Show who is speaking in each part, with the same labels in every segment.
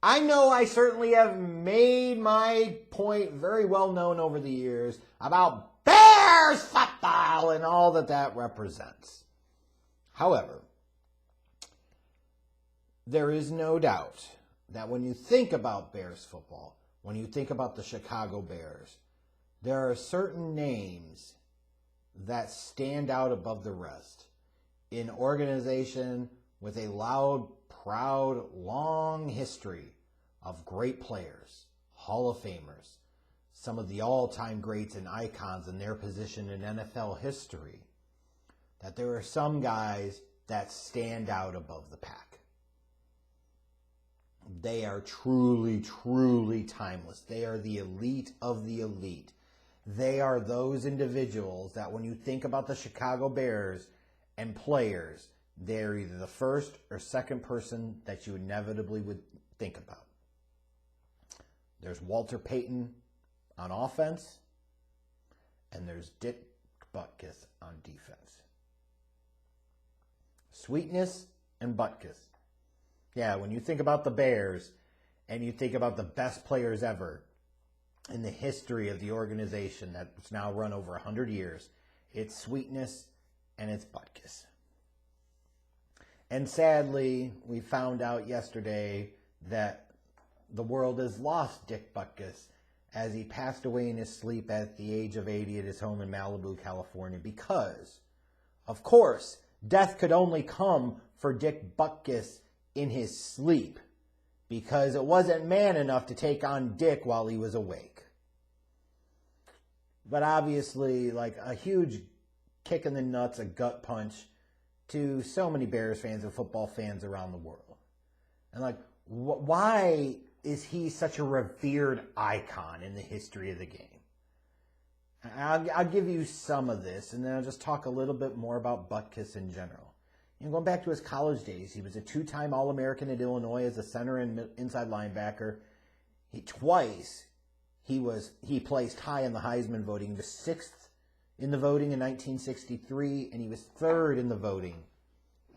Speaker 1: I know I certainly have made my point very well known over the years about Bears football and all that represents. However, there is no doubt that when you think about Bears football, when you think about the Chicago Bears, there are certain names that stand out above the rest. An organization with a loud, proud, long history of great players, Hall of Famers, some of the all-time greats and icons in their position in NFL history, that there are some guys that stand out above the pack. They are truly, truly timeless. They are the elite of the elite. They are those individuals that when you think about the Chicago Bears and players, they're either the first or second person that you inevitably would think about. There's Walter Payton on offense, and there's Dick Butkus on defense. Sweetness and Butkus. Yeah, when you think about the Bears and you think about the best players ever in the history of the organization that's now run over 100 years, it's Sweetness and it's Butkus. And sadly, we found out yesterday that the world has lost Dick Butkus as he passed away in his sleep at the age of 80 at his home in Malibu, California, because, of course, death could only come for Dick Butkus in his sleep, because it wasn't man enough to take on Dick while he was awake. But obviously, like a huge kick in the nuts, a gut punch to so many Bears fans and football fans around the world. And like, why is he such a revered icon in the history of the game? I'll give you some of this, and then I'll just talk a little bit more about Butkus in general. And going back to his college days, he was a two-time All-American at Illinois as a center and inside linebacker. He placed high in the Heisman voting. He was sixth in the voting in 1963, and he was third in the voting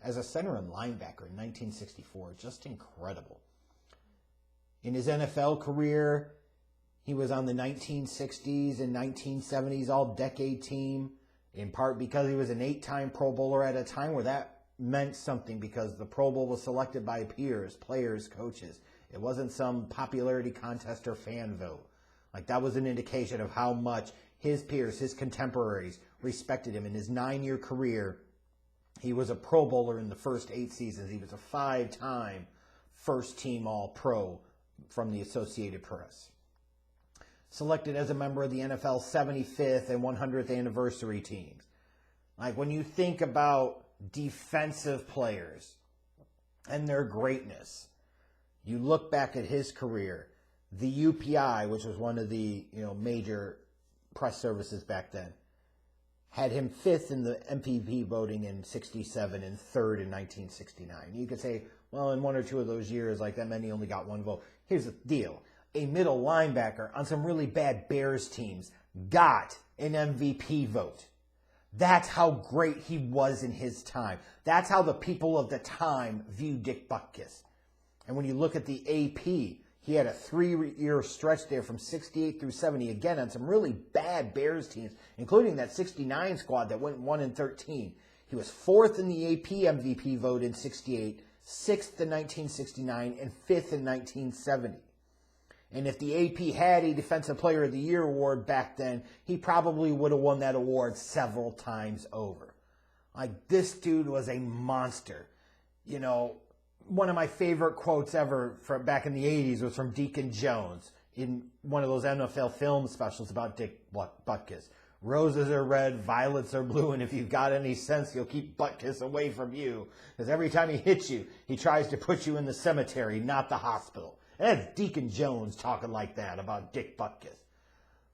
Speaker 1: as a center and linebacker in 1964. Just incredible. In his NFL career, he was on the 1960s and 1970s All-Decade team, in part because he was an 8-time Pro Bowler at a time where that meant something, because the Pro Bowl was selected by peers, players, coaches. It wasn't some popularity contest or fan vote. Like, that was an indication of how much his peers, his contemporaries, respected him. In his 9-year career, he was a Pro Bowler in the first 8 seasons. He was a 5-time first-team All-Pro from the Associated Press. Selected as a member of the NFL's 75th and 100th anniversary teams. Like, when you think about defensive players and their greatness, you look back at his career, the UPI, which was one of the major press services back then, had him 5th in the MVP voting in 67 and 3rd in 1969. You could say, well, in 1 or 2 of those years, like that many only got 1 vote. Here's the deal. A middle linebacker on some really bad Bears teams got an MVP vote. That's how great he was in his time. That's how the people of the time viewed Dick Butkus. And when you look at the AP, he had a 3-year stretch there from 68 through 70, again, on some really bad Bears teams, including that 69 squad that went 1-13. He was 4th in the AP MVP vote in 68, 6th in 1969, and 5th in 1970. And if the AP had a Defensive Player of the Year award back then, he probably would have won that award several times over. Like, this dude was a monster. One of my favorite quotes ever from back in the 80s was from Deacon Jones in one of those NFL film specials about Dick Butkus. Roses are red, violets are blue, and if you've got any sense, you'll keep Butkus away from you. Because every time he hits you, he tries to put you in the cemetery, not the hospital. And that's Deacon Jones talking like that about Dick Butkus.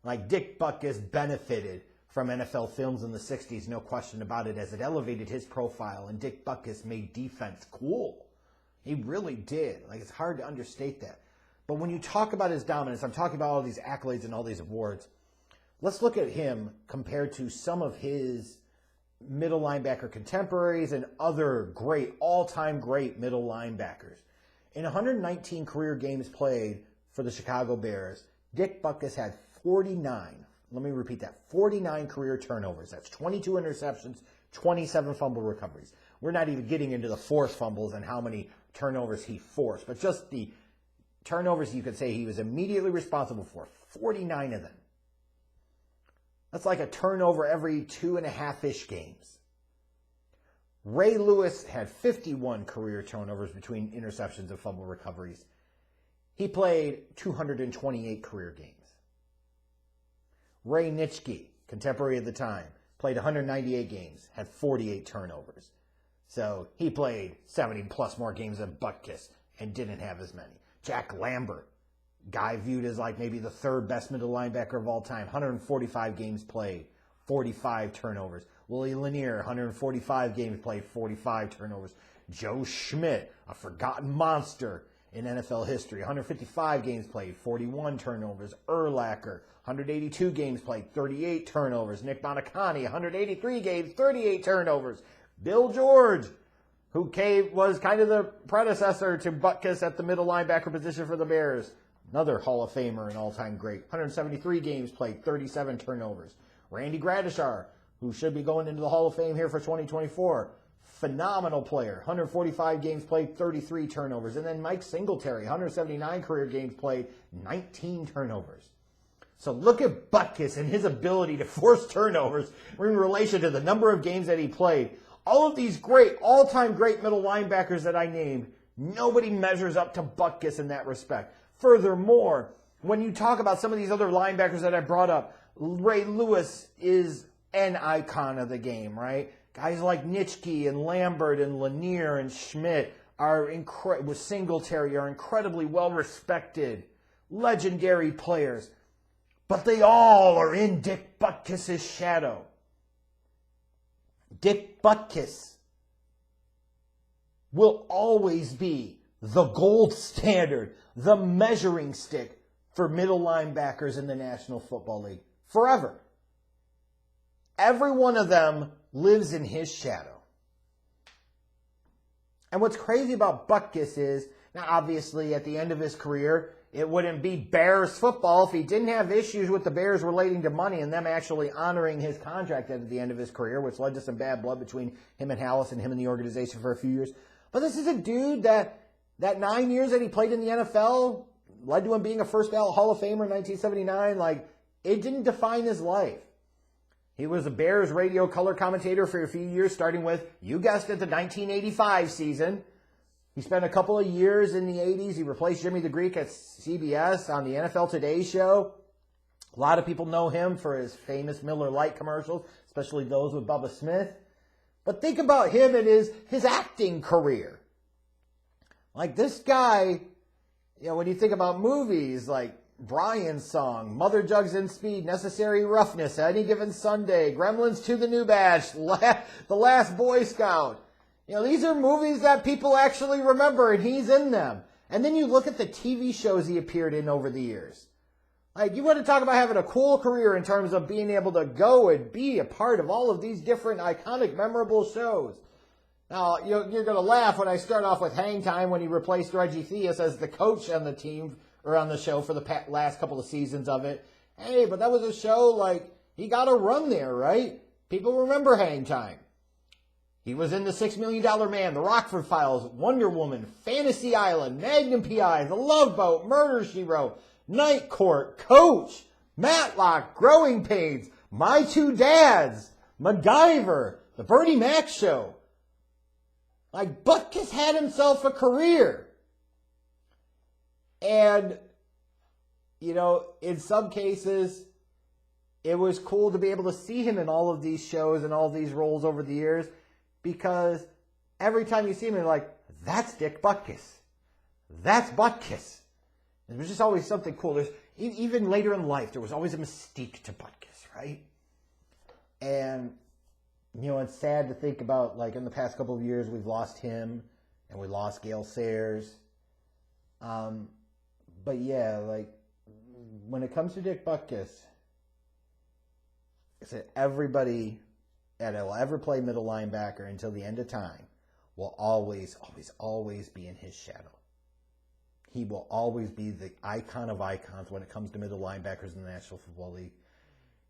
Speaker 1: Like, Dick Butkus benefited from NFL films in the 60s, no question about it, as it elevated his profile, and Dick Butkus made defense cool. He really did. Like, it's hard to understate that. But when you talk about his dominance, I'm talking about all these accolades and all these awards. Let's look at him compared to some of his middle linebacker contemporaries and other great, all-time great middle linebackers. In 119 career games played for the Chicago Bears, Dick Butkus had 49. Let me repeat that. 49 career turnovers. That's 22 interceptions, 27 fumble recoveries. We're not even getting into the forced fumbles and how many turnovers he forced, but just the turnovers you could say he was immediately responsible for. 49 of them. That's like a turnover every 2.5-ish games. Ray Lewis had 51 career turnovers between interceptions and fumble recoveries. He played 228 career games. Ray Nitschke, contemporary of the time, played 198 games, had 48 turnovers. So he played 70 plus more games than Butkus and didn't have as many. Jack Lambert, guy viewed as like maybe the third best middle linebacker of all time, 145 games played, 45 turnovers. Willie Lanier, 145 games played, 45 turnovers. Joe Schmidt, a forgotten monster in NFL history, 155 games played, 41 turnovers. Urlacher, 182 games played, 38 turnovers. Nick Bonacani, 183 games, 38 turnovers. Bill George, who was kind of the predecessor to Butkus at the middle linebacker position for the Bears, another Hall of Famer and all-time great, 173 games played, 37 turnovers. Randy Gradishar, who should be going into the Hall of Fame here for 2024. Phenomenal player. 145 games played, 33 turnovers. And then Mike Singletary, 179 career games played, 19 turnovers. So look at Butkus and his ability to force turnovers in relation to the number of games that he played. All of these great, all-time great middle linebackers that I named, nobody measures up to Butkus in that respect. Furthermore, when you talk about some of these other linebackers that I brought up, Ray Lewis is an icon of the game, right? Guys like Nitschke and Lambert and Lanier and Schmidt with Singletary are incredibly well-respected, legendary players. But they all are in Dick Butkus' shadow. Dick Butkus will always be the gold standard, the measuring stick for middle linebackers in the National Football League. Forever. Every one of them lives in his shadow. And what's crazy about Butkus is, now obviously at the end of his career, it wouldn't be Bears football if he didn't have issues with the Bears relating to money and them actually honoring his contract at the end of his career, which led to some bad blood between him and Hallis and him and the organization for a few years. But this is a dude that 9 years that he played in the NFL led to him being a first ballot Hall of Famer in 1979. Like, it didn't define his life. He was a Bears radio color commentator for a few years, starting with, you guessed it, the 1985 season. He spent a couple of years in the 80s. He replaced Jimmy the Greek at CBS on the NFL Today show. A lot of people know him for his famous Miller Lite commercials, especially those with Bubba Smith. But think about him and his acting career. Like this guy, when you think about movies like Brian's Song, Mother Jugs in Speed, Necessary Roughness, Any Given Sunday, Gremlins 2: The New Batch, The Last Boy Scout. These are movies that people actually remember, and he's in them. And then you look at the TV shows he appeared in over the years. Like, you want to talk about having a cool career in terms of being able to go and be a part of all of these different iconic, memorable shows. Now, you're going to laugh when I start off with Hang Time when he replaced Reggie Theus as the coach on the team, or on the show for the last couple of seasons of it. Hey, but that was a show, like, he got a run there, right? People remember Hang Time. He was in The $6 Million Man, The Rockford Files, Wonder Woman, Fantasy Island, Magnum P.I., The Love Boat, Murder, She Wrote, Night Court, Coach, Matlock, Growing Pains, My Two Dads, MacGyver, The Bernie Mac Show. Like, Butkus had himself a career. And, in some cases, it was cool to be able to see him in all of these shows and all these roles over the years, because every time you see him, you're like, that's Dick Butkus. That's Butkus. And there's just always something cool. There's, even later in life, there was always a mystique to Butkus, right? And, it's sad to think about, like, in the past couple of years, we've lost him, and we lost Gale Sayers. But yeah, like, when it comes to Dick Butkus, I said everybody that will ever play middle linebacker until the end of time will always, always, always be in his shadow. He will always be the icon of icons when it comes to middle linebackers in the National Football League.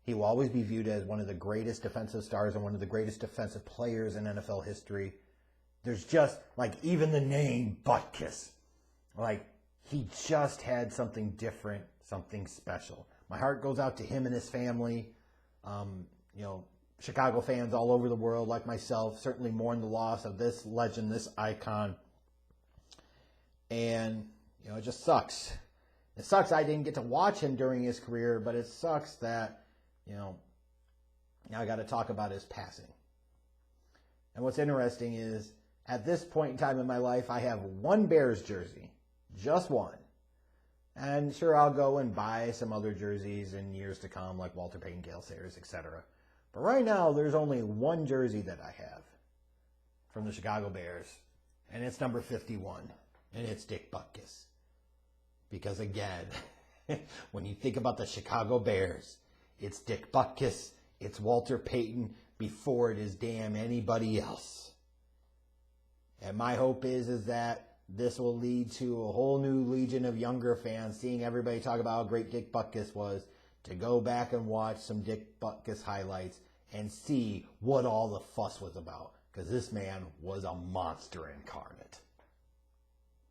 Speaker 1: He will always be viewed as one of the greatest defensive stars and one of the greatest defensive players in NFL history. There's just, like, even the name Butkus. Like, he just had something different, something special. My heart goes out to him and his family. Chicago fans all over the world, like myself, certainly mourn the loss of this legend, this icon. And, it just sucks. It sucks I didn't get to watch him during his career, but it sucks that, now I got to talk about his passing. And what's interesting is, at this point in time in my life, I have one Bears jersey. Just one. And sure, I'll go and buy some other jerseys in years to come, like Walter Payton, Gale Sayers, etc. But right now, there's only one jersey that I have from the Chicago Bears, and it's number 51, and it's Dick Butkus. Because again, when you think about the Chicago Bears, it's Dick Butkus, it's Walter Payton, before it is damn anybody else. And my hope is that this will lead to a whole new legion of younger fans, seeing everybody talk about how great Dick Butkus was, to go back and watch some Dick Butkus highlights and see what all the fuss was about. Because this man was a monster incarnate.